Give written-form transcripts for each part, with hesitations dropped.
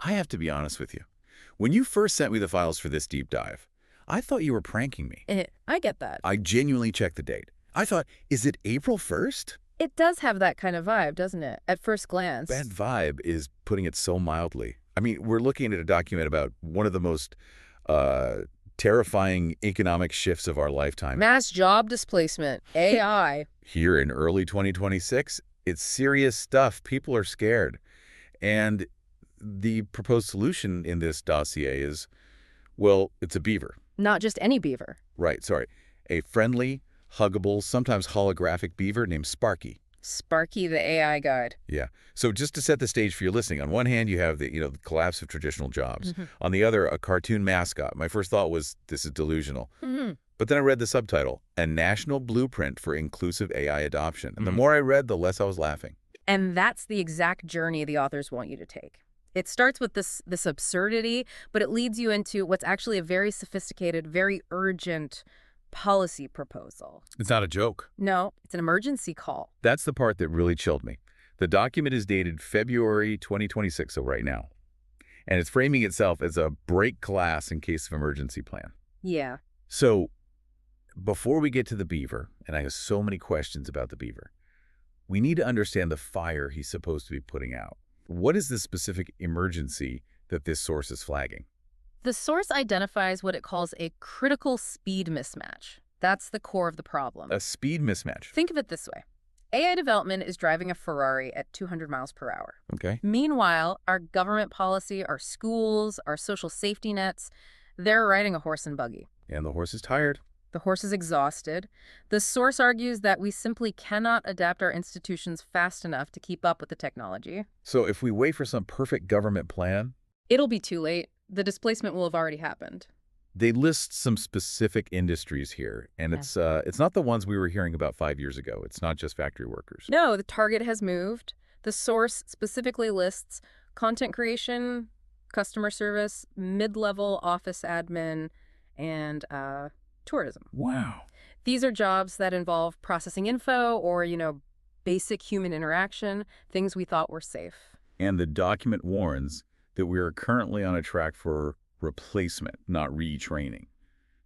I have to be honest with you. When you first sent me the files for this deep dive, I thought you were pranking me. I get that. I genuinely checked the date. I thought, is it April 1st? It does have that kind of vibe, doesn't it? At first glance. Bad vibe is putting it so mildly. I mean, we're looking at a document about one of the most terrifying economic shifts of our lifetime. Mass job displacement, AI. Here in early 2026, it's serious stuff. People are scared. And the proposed solution in this dossier is, well, it's a beaver. Not just any beaver. Right, sorry. A friendly, huggable, sometimes holographic beaver named Sparky. Sparky the AI guide. Yeah. So just to set the stage for your listening, on one hand, you have the collapse of traditional jobs. On the other, a cartoon mascot. My first thought was, this is delusional. But then I read the subtitle, A National Blueprint for Inclusive AI Adoption. And the more I read, the less I was laughing. And that's the exact journey the authors want you to take. It starts with this absurdity, but it leads you into what's actually a very sophisticated, very urgent policy proposal. It's not a joke. No, it's an emergency call. That's the part that really chilled me. The document is dated February 2026, so right now. And it's framing itself as a break glass in case of emergency plan. Yeah. So before we get to the beaver, and I have so many questions about the beaver, we need to understand the fire he's supposed to be putting out. What is the specific emergency that this source is flagging? The source identifies what it calls a critical speed mismatch. That's the core of the problem. A speed mismatch. Think of it this way. AI development is driving a Ferrari at 200 miles per hour. Okay. Meanwhile, our government policy, our schools, our social safety nets, they're riding a horse and buggy. And the horse is tired. The horse is exhausted. The source argues that we simply cannot adapt our institutions fast enough to keep up with the technology. So if we wait for some perfect government plan, It'll be too late. The displacement will have already happened. they list some specific industries here, and it's not the ones we were hearing about 5 years ago. It's not just factory workers. No, the target has moved. The source specifically lists content creation, customer service, mid-level office admin, and tourism. Wow. These are jobs that involve processing info or, basic human interaction, things we thought were safe. And the document warns that we are currently on a track for replacement, not retraining.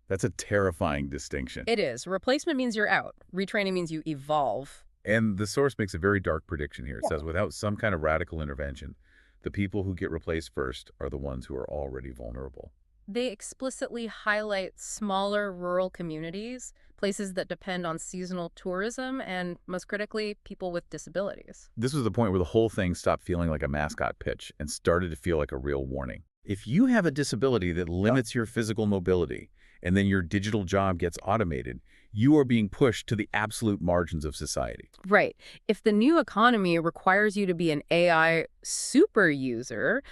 That's a terrifying distinction. It is. Replacement means you're out. Retraining means you evolve. And the source makes a very dark prediction here. It says without some kind of radical intervention, the people who get replaced first are the ones who are already vulnerable. They explicitly highlight smaller rural communities, places that depend on seasonal tourism, and most critically, people with disabilities. This was the point where the whole thing stopped feeling like a mascot pitch and started to feel like a real warning. If you have a disability that limits your physical mobility, and then your digital job gets automated, you are being pushed to the absolute margins of society. Right. If the new economy requires you to be an AI super user,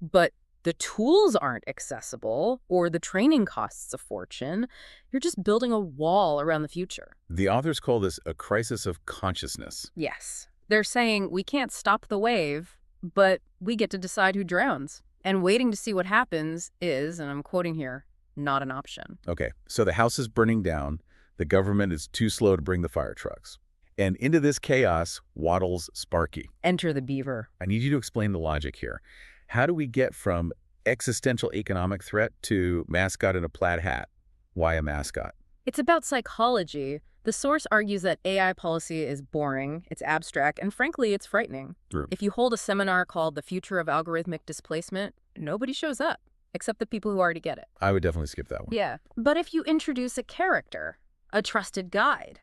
but the tools aren't accessible or the training costs a fortune, you're just building a wall around the future. The authors call this a crisis of consciousness. Yes. They're saying we can't stop the wave, but we get to decide who drowns. And waiting to see what happens is, and I'm quoting here, not an option. Okay, so the house is burning down. The government is too slow to bring the fire trucks. And into this chaos waddles Sparky. Enter the beaver. I need you to explain the logic here. How do we get from existential economic threat to mascot in a plaid hat? Why a mascot? It's about psychology. The source argues that AI policy is boring, it's abstract, and frankly, it's frightening. True. If you hold a seminar called The Future of Algorithmic Displacement, nobody shows up, except the people who already get it. I would definitely skip that one. Yeah. But if you introduce a character, a trusted guide,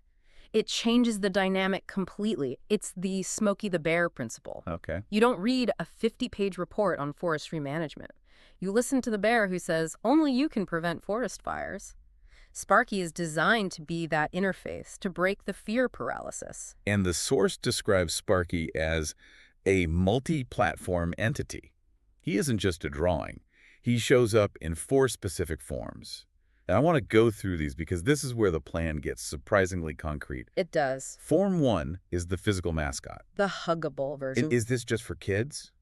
it changes the dynamic completely. It's the Smokey the Bear principle. Okay. You don't read a 50-page report on forestry management. You listen to the bear who says, only you can prevent forest fires. Sparky is designed to be that interface, to break the fear paralysis. And the source describes Sparky as a multi-platform entity. He isn't just a drawing. He shows up in 4 specific forms. And I want to go through these because this is where the plan gets surprisingly concrete. It does. Form 1 is the physical mascot. The huggable version. Is this just for kids?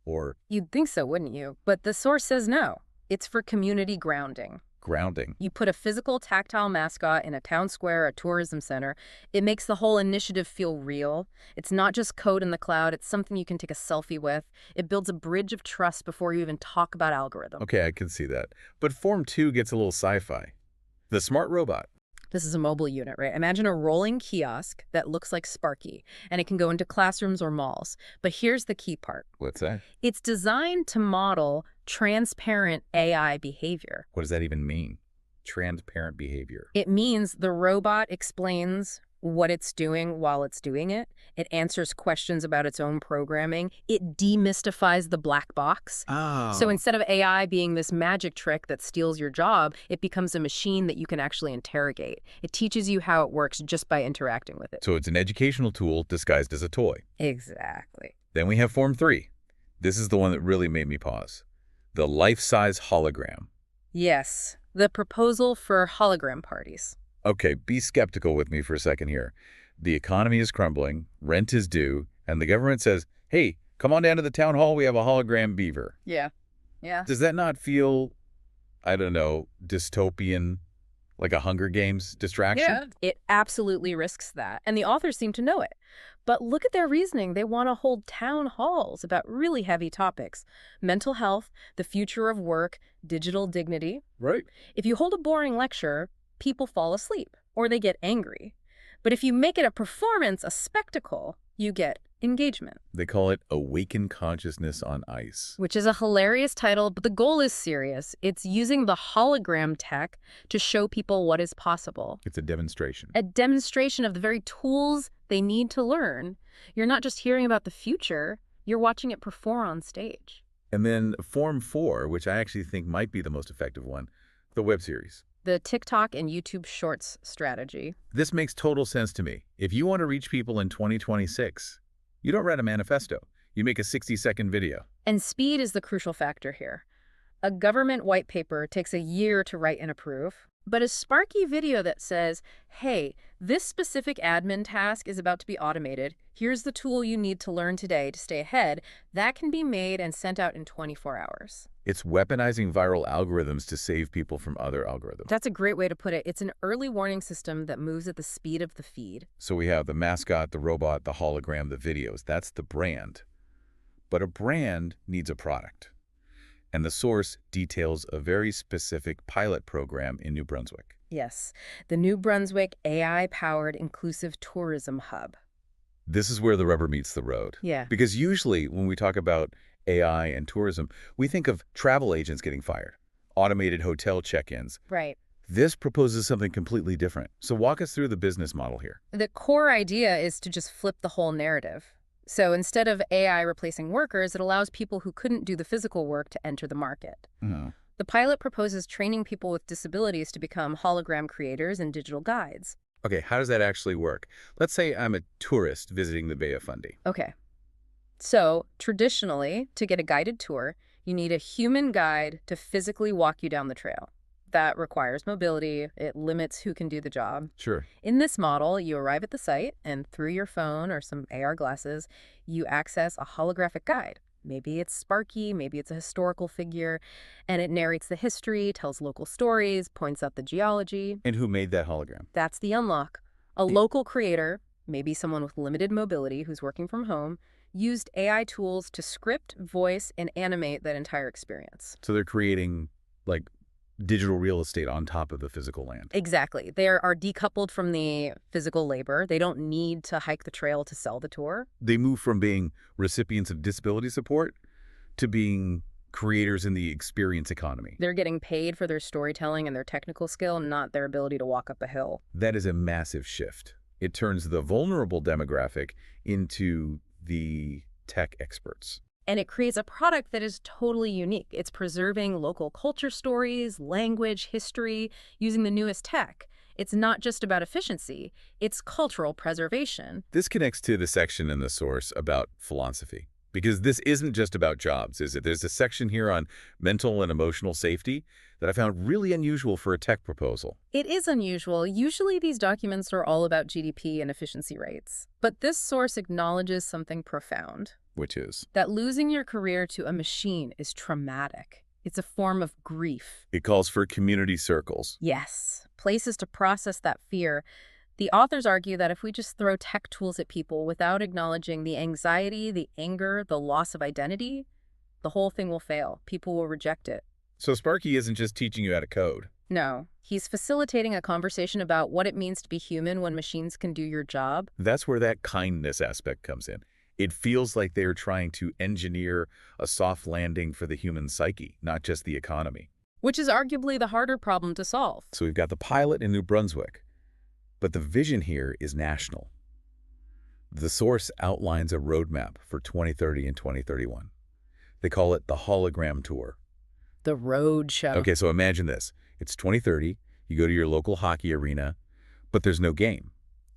Or You'd think so, wouldn't you? But the source says no. It's for community grounding. grounding. You put a physical, tactile mascot in a town square, a tourism center. It makes the whole initiative feel real. It's not just code in the cloud. It's something you can take a selfie with. It builds a bridge of trust before you even talk about algorithm. Okay, I can see that. But Form 2 gets a little sci-fi. The smart robot. This is a mobile unit, right? Imagine a rolling kiosk that looks like Sparky, and it can go into classrooms or malls. But here's the key part. What's that? It's designed to model transparent AI behavior. What does that even mean? Transparent behavior. It means the robot explains what it's doing while it's doing it. It answers questions about its own programming. It demystifies the black box. Oh. So instead of AI being this magic trick that steals your job, it becomes a machine that you can actually interrogate. It teaches you how it works just by interacting with it. So it's an educational tool disguised as a toy. Exactly. Then we have Form 3. This is the one that really made me pause. The life-size hologram. Yes, the proposal for hologram parties. Okay, be skeptical with me for a second here. The economy is crumbling, rent is due, and the government says, hey, come on down to the town hall, we have a hologram beaver. Yeah. Does that not feel, I don't know, dystopian, like a Hunger Games distraction? Yeah. It absolutely risks that, and the authors seem to know it. But look at their reasoning. They want to hold town halls about really heavy topics. Mental health, the future of work, digital dignity. Right. If you hold a boring lecture, people fall asleep or they get angry. But if you make it a performance, a spectacle, you get engagement. They call it Awaken Consciousness on Ice. Which is a hilarious title, but the goal is serious. It's using the hologram tech to show people what is possible. It's a demonstration. A demonstration of the very tools they need to learn. You're not just hearing about the future, you're watching it perform on stage. And then Form 4, which I actually think might be the most effective one, the web series. The TikTok and YouTube Shorts strategy. This makes total sense to me. If you want to reach people in 2026, you don't write a manifesto. You make a 60-second video. And speed is the crucial factor here. A government white paper takes a year to write and approve, but a sparky video that says, hey, this specific admin task is about to be automated. Here's the tool you need to learn today to stay ahead. That can be made and sent out in 24 hours. It's weaponizing viral algorithms to save people from other algorithms. That's a great way to put it. It's an early warning system that moves at the speed of the feed. So we have the mascot, the robot, the hologram, the videos. That's the brand. But a brand needs a product. And the source details a very specific pilot program in New Brunswick. Yes, the New Brunswick AI-powered inclusive tourism hub. This is where the rubber meets the road. Yeah. Because usually when we talk about AI and tourism, we think of travel agents getting fired, automated hotel check-ins. Right. This proposes something completely different. So walk us through the business model here. The core idea is to just flip the whole narrative. So instead of AI replacing workers, it allows people who couldn't do the physical work to enter the market. Oh. The pilot proposes training people with disabilities to become hologram creators and digital guides. Okay, how does that actually work? Let's say I'm a tourist visiting the Bay of Fundy. Okay. So traditionally, to get a guided tour, you need a human guide to physically walk you down the trail. That requires mobility. It limits who can do the job. Sure. In this model, you arrive at the site, and through your phone or some AR glasses, you access a holographic guide. Maybe it's Sparky, maybe it's a historical figure, and it narrates the history, tells local stories, points out the geology. And who made that hologram? That's the unlock. A local creator, maybe someone with limited mobility who's working from home, used AI tools to script, voice, and animate that entire experience. So they're creating, like, digital real estate on top of the physical land. Exactly. They are decoupled from the physical labor. They don't need to hike the trail to sell the tour. They move from being recipients of disability support to being creators in the experience economy. They're getting paid for their storytelling and their technical skill, not their ability to walk up a hill. That is a massive shift. It turns the vulnerable demographic into the tech experts. And it creates a product that is totally unique. It's preserving local culture stories, language, history, using the newest tech. It's not just about efficiency, it's cultural preservation. This connects to the section in the source about philosophy, because this isn't just about jobs, is it? There's a section here on mental and emotional safety that I found really unusual for a tech proposal. It is unusual. Usually these documents are all about GDP and efficiency rates. But this source acknowledges something profound. Which is? That losing your career to a machine is traumatic. It's a form of grief. It calls for community circles. Yes, places to process that fear. The authors argue that if we just throw tech tools at people without acknowledging the anxiety, the anger, the loss of identity, the whole thing will fail. People will reject it. So Sparky isn't just teaching you how to code. No, he's facilitating a conversation about what it means to be human when machines can do your job. That's where that kindness aspect comes in. It feels like they're trying to engineer a soft landing for the human psyche, not just the economy. Which is arguably the harder problem to solve. So we've got the pilot in New Brunswick, but the vision here is national. The source outlines a roadmap for 2030 and 2031. They call it the hologram tour. The road show. Okay, so imagine this. It's 2030, you go to your local hockey arena, but there's no game.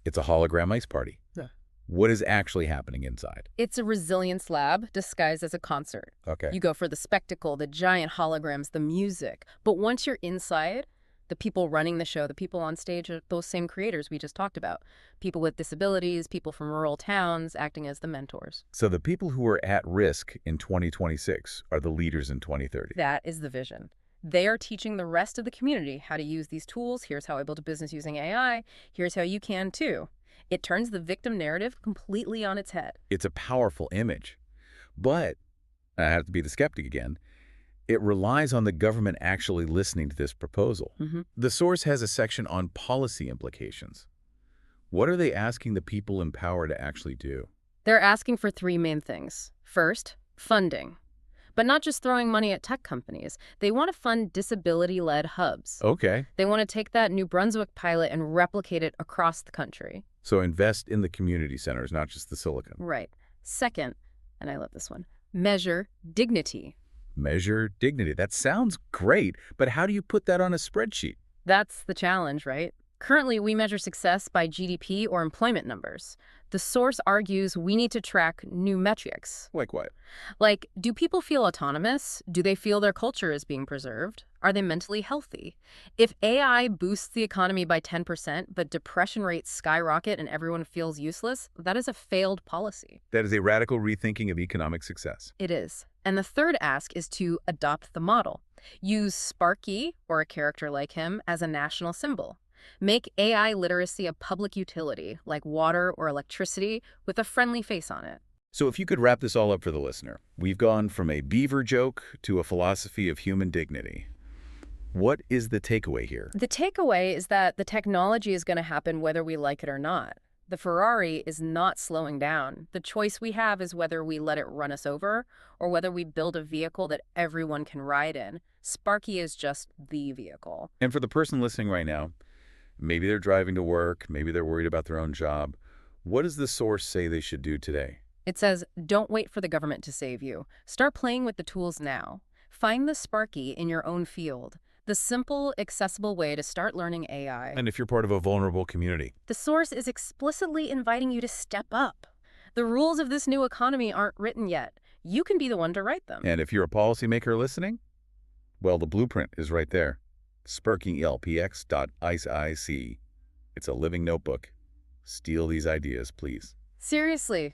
It's a hologram ice party. Yeah. What is actually happening inside? It's a resilience lab disguised as a concert. Okay. You go for the spectacle, the giant holograms, the music. But once you're inside, the people running the show, the people on stage are those same creators we just talked about. People with disabilities, people from rural towns acting as the mentors. So the people who are at risk in 2026 are the leaders in 2030. That is the vision. They are teaching the rest of the community how to use these tools. Here's how I built a business using AI. Here's how you can too. It turns the victim narrative completely on its head. It's a powerful image. But, I have to be the skeptic again, it relies on the government actually listening to this proposal. The source has a section on policy implications. What are they asking the people in power to actually do? They're asking for three main things. First, funding. But not just throwing money at tech companies. They want to fund disability-led hubs. Okay. They want to take that New Brunswick pilot and replicate it across the country. So invest in the community centers, not just the silicon. Right. Second, and I love this one, measure dignity. Measure dignity. That sounds great, but how do you put that on a spreadsheet? That's the challenge, right? Currently, we measure success by GDP or employment numbers. The source argues we need to track new metrics. Like what? Like, do people feel autonomous? Do they feel their culture is being preserved? Are they mentally healthy? If AI boosts the economy by 10%, but depression rates skyrocket and everyone feels useless, that is a failed policy. That is a radical rethinking of economic success. It is. And the third ask is to adopt the model. Use Sparky, or a character like him, as a national symbol. Make AI literacy a public utility, like water or electricity, with a friendly face on it. So if you could wrap this all up for the listener, we've gone from a beaver joke to a philosophy of human dignity. What is the takeaway here? The takeaway is that the technology is going to happen whether we like it or not. The Ferrari is not slowing down. The choice we have is whether we let it run us over or whether we build a vehicle that everyone can ride in. Sparky is just the vehicle. And for the person listening right now, maybe they're driving to work, maybe they're worried about their own job. What does the source say they should do today? It says, don't wait for the government to save you. Start playing with the tools now. Find the Sparky in your own field. The simple, accessible way to start learning AI. And if you're part of a vulnerable community. The source is explicitly inviting you to step up. The rules of this new economy aren't written yet. You can be the one to write them. And if you're a policymaker listening, well, the blueprint is right there. sparkinglpx.ic. It's a living notebook. Steal these ideas, please. Seriously.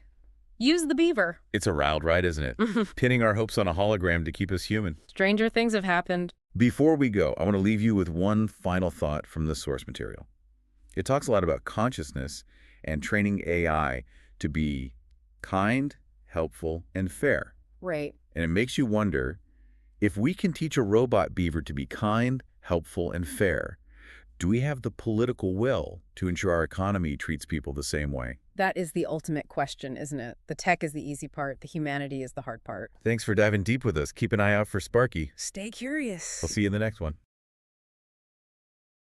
Use the Beaver. It's a wild ride, isn't it? Pinning our hopes on a hologram to keep us human. Stranger things have happened. Before we go, I want to leave you with one final thought from the source material. It talks a lot about consciousness and training AI to be kind, helpful, and fair. Right. And it makes you wonder, if we can teach a robot beaver to be kind, helpful, and fair, do we have the political will to ensure our economy treats people the same way? That is the ultimate question, isn't it? The tech is the easy part. The humanity is the hard part. Thanks for diving deep with us. Keep an eye out for Sparky. Stay curious. We'll see you in the next one.